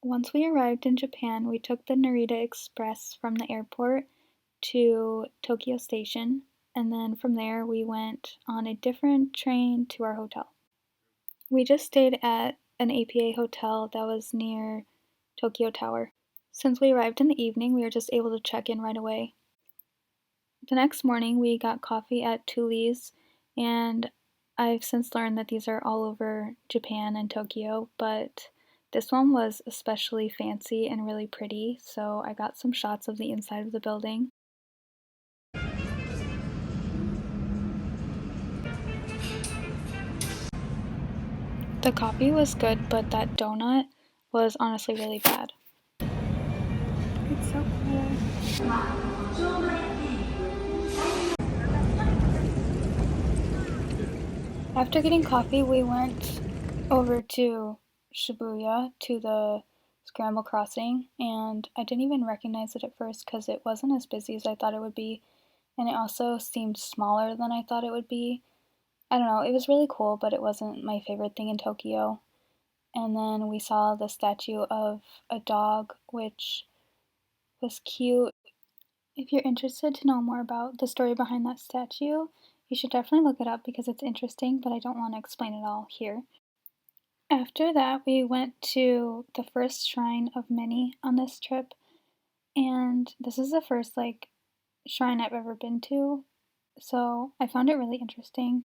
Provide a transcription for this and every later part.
Once we arrived in Japan, we took the Narita Express from the airport to Tokyo Station, and then from there we went on a different train to our hotel. We just stayed at an APA hotel that was near Tokyo Tower. Since we arrived in the evening, we were just able to check in right away. The next morning, we got coffee at Tuli's, and I've since learned that these are all over Japan and Tokyo, but this one was especially fancy and really pretty, so I got some shots of the inside of the building. The coffee was good, but that donut was honestly really bad. It's so cool. After getting coffee, we went over to Shibuya to the Scramble Crossing, and I didn't even recognize it at first because it wasn't as busy as I thought it would be, and it also seemed smaller than I thought it would be. I don't know, it was really cool, but it wasn't my favorite thing in Tokyo. And then we saw the statue of a dog, which was cute. If you're interested to know more about the story behind that statue, you should definitely look it up because it's interesting, but I don't want to explain it all here. After that, we went to the first shrine of many on this trip, and this is the first shrine I've ever been to, so I found it really interesting.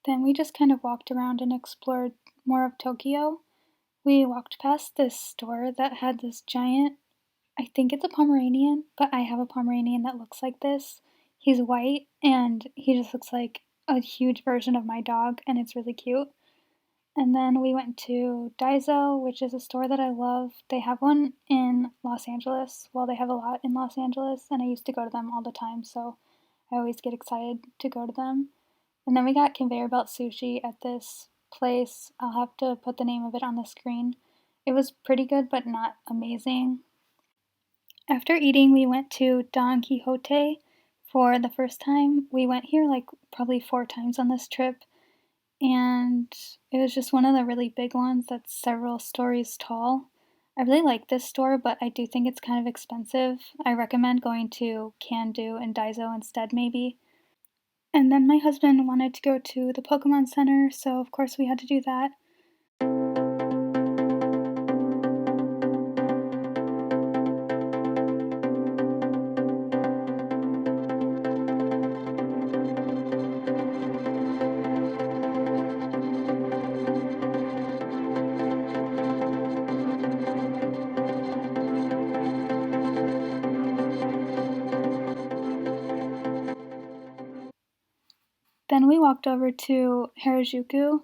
Then we just kind of walked around and explored more of Tokyo. We walked past this store that had this giant, I think it's a Pomeranian, but I have a Pomeranian that looks like this. He's white and he just looks like a huge version of my dog, and it's really cute. And then we went to Daiso, which is a store that I love. They have one in Los Angeles. Well, they have a lot in Los Angeles, and I used to go to them all the time, so I always get excited to go to them. And then we got conveyor belt sushi at this place. I'll have to put the name of it on the screen. It was pretty good, but not amazing. After eating, we went to Don Quixote for the first time. We went here probably 4 times on this trip, and it was just one of the really big ones that's several stories tall. I really like this store, but I do think it's kind of expensive. I recommend going to Can Do and Daiso instead, maybe. And then my husband wanted to go to the Pokemon Center, so of course we had to do that. Then we walked over to Harajuku,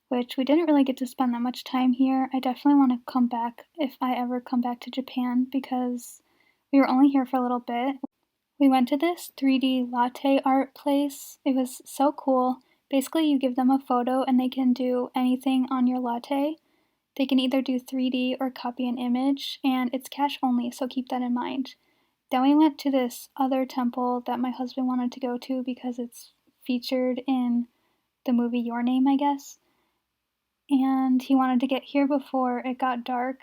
which we didn't really get to spend that much time here. I definitely want to come back if I ever come back to Japan because we were only here for a little bit. We went to this 3D latte art place. It was so cool. Basically, you give them a photo and they can do anything on your latte. They can either do 3D or copy an image, and it's cash only, so keep that in mind. Then we went to this other temple that my husband wanted to go to because it's featured in the movie Your Name, I guess. And he wanted to get here before it got dark,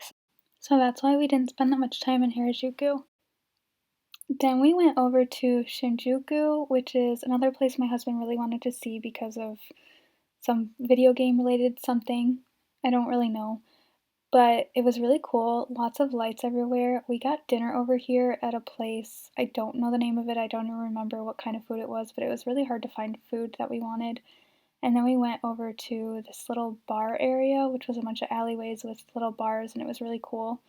so that's why we didn't spend that much time in Harajuku. Then we went over to Shinjuku, which is another place my husband really wanted to see because of some video game related something. I don't really know. But it was really cool. Lots of lights everywhere. We got dinner over here at a place. I don't know the name of it. I don't even remember what kind of food it was, but it was really hard to find food that we wanted. And then we went over to this little bar area, which was a bunch of alleyways with little bars, and it was really cool.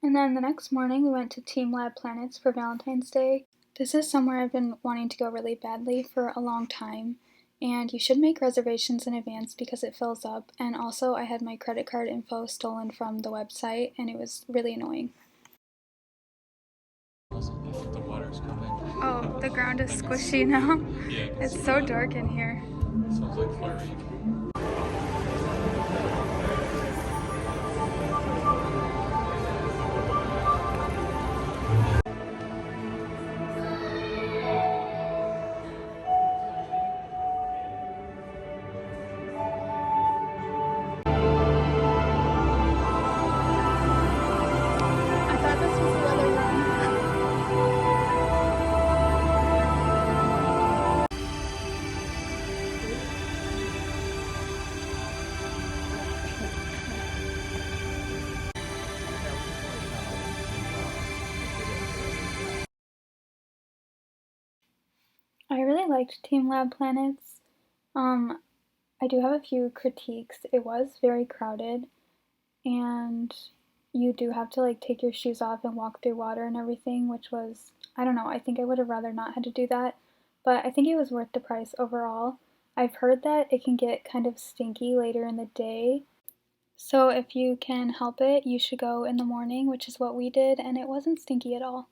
And then the next morning, we went to TeamLab Planets for Valentine's Day. This is somewhere I've been wanting to go really badly for a long time, and you should make reservations in advance because it fills up. And also, I had my credit card info stolen from the website, and it was really annoying. I think the water's coming. Oh, the ground is squishy now. Yeah, It's so dark in here. sounds like flurry. I thought this was the other room. I really liked TeamLab Planets. Um, I do have a few critiques. It was very crowded, and you do have to like take your shoes off and walk through water and everything, which was, I don't know, I think I would have rather not had to do that, but I think it was worth the price overall. I've heard that it can get kind of stinky later in the day, so if you can help it, you should go in the morning, which is what we did, and it wasn't stinky at all.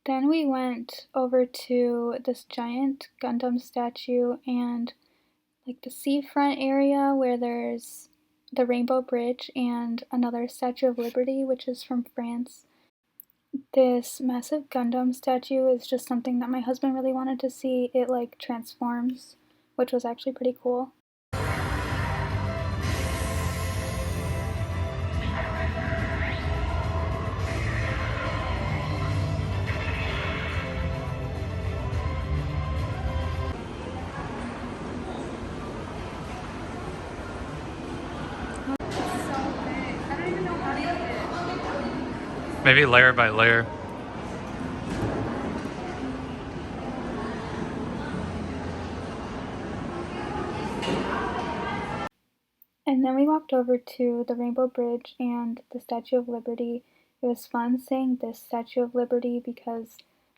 Then we went over to this giant Gundam statue and like the seafront area where there's the Rainbow Bridge and another Statue of Liberty, which is from France. This massive Gundam statue is just something that my husband really wanted to see. It like transforms, which was actually pretty cool. Maybe layer by layer. And then we walked over to the Rainbow Bridge and the Statue of Liberty. It was fun seeing this Statue of Liberty because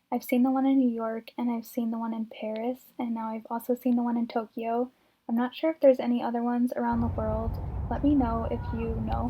I've seen the one in New York and I've seen the one in Paris, and now I've also seen the one in Tokyo. I'm not sure if there's any other ones around the world. Let me know if you know.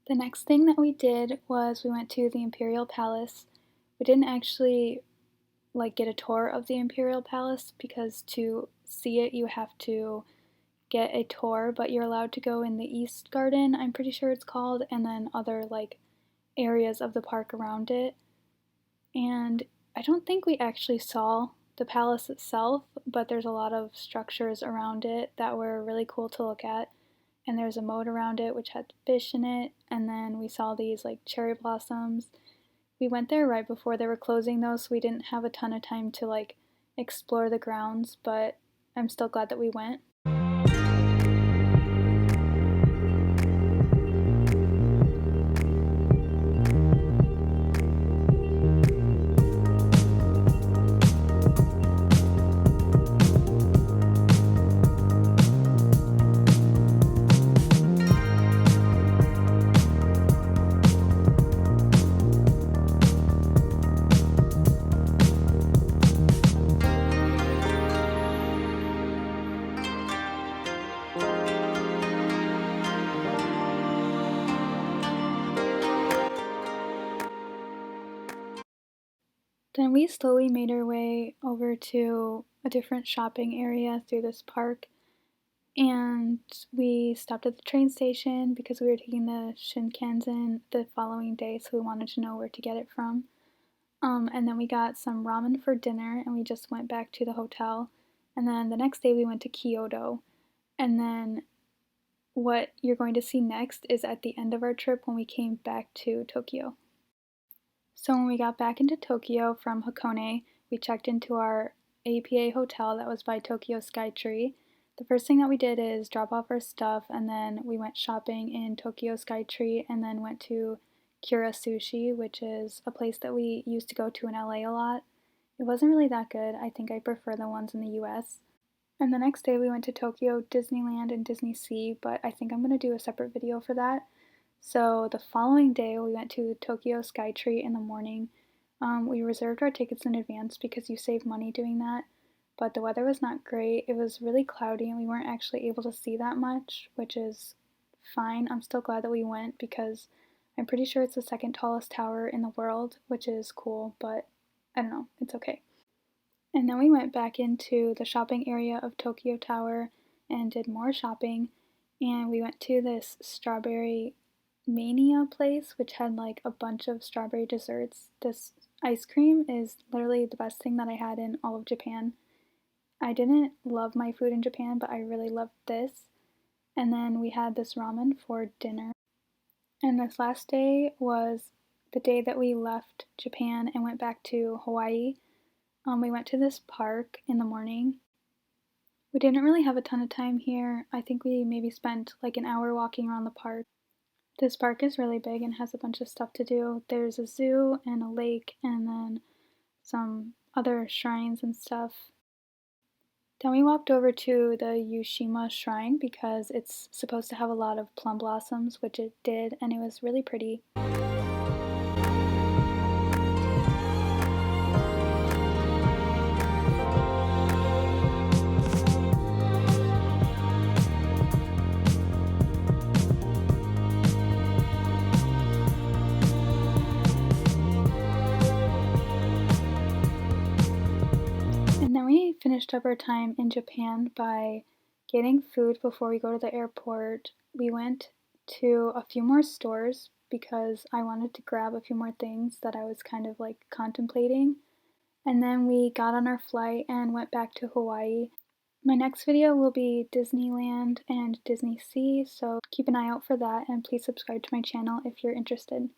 The next thing that we did was we went to the Imperial Palace. We didn't actually like get a tour of the Imperial Palace because to see it you have to get a tour, but you're allowed to go in the East Garden, I'm pretty sure it's called, and then other like areas of the park around it. And I don't think we actually saw the palace itself, but there's a lot of structures around it that were really cool to look at. And there's a moat around it which had fish in it, and then we saw these like cherry blossoms. We went there right before they were closing though, so we didn't have a ton of time to like explore the grounds, but I'm still glad that we went. Then we slowly made our way over to a different shopping area through this park, and we stopped at the train station because we were taking the Shinkansen the following day, so we wanted to know where to get it from. And then we got some ramen for dinner, and we just went back to the hotel. And then the next day we went to Kyoto, and then what you're going to see next is at the end of our trip when we came back to Tokyo. So when we got back into Tokyo from Hakone, we checked into our APA hotel that was by Tokyo Skytree. The first thing that we did is drop off our stuff, and then we went shopping in Tokyo Skytree, and then went to Kura Sushi, which is a place that we used to go to in LA a lot. It wasn't really that good. I think I prefer the ones in the US. And the next day we went to Tokyo Disneyland and Disney Sea, but I think I'm going to do a separate video for that. So the following day we went to Tokyo Skytree in the morning. We reserved our tickets in advance because you save money doing that, but the weather was not great. It was really cloudy and we weren't actually able to see that much, which is fine. I'm still glad that we went because I'm pretty sure it's the second tallest tower in the world, which is cool, but I don't know, it's okay. And then we went back into the shopping area of Tokyo Tower and did more shopping. And we went to this strawberry mania place, which had like a bunch of strawberry desserts. This ice cream is literally the best thing that I had in all of Japan. I didn't love my food in Japan, but I really loved this. And then we had this ramen for dinner. And this last day was the day that we left Japan and went back to Hawaii. We went to this park in the morning. We didn't really have a ton of time here. I think we maybe spent like an hour walking around the park. This park is really big and has a bunch of stuff to do. There's a zoo and a lake and then some other shrines and stuff. Then we walked over to the Yushima Shrine because it's supposed to have a lot of plum blossoms, which it did, and it was really pretty. And then we finished up our time in Japan by getting food before we go to the airport. We went to a few more stores because I wanted to grab a few more things that I was kind of like contemplating. And then we got on our flight and went back to Hawaii. My next video will be Disneyland and Disney Sea, so keep an eye out for that and please subscribe to my channel if you're interested.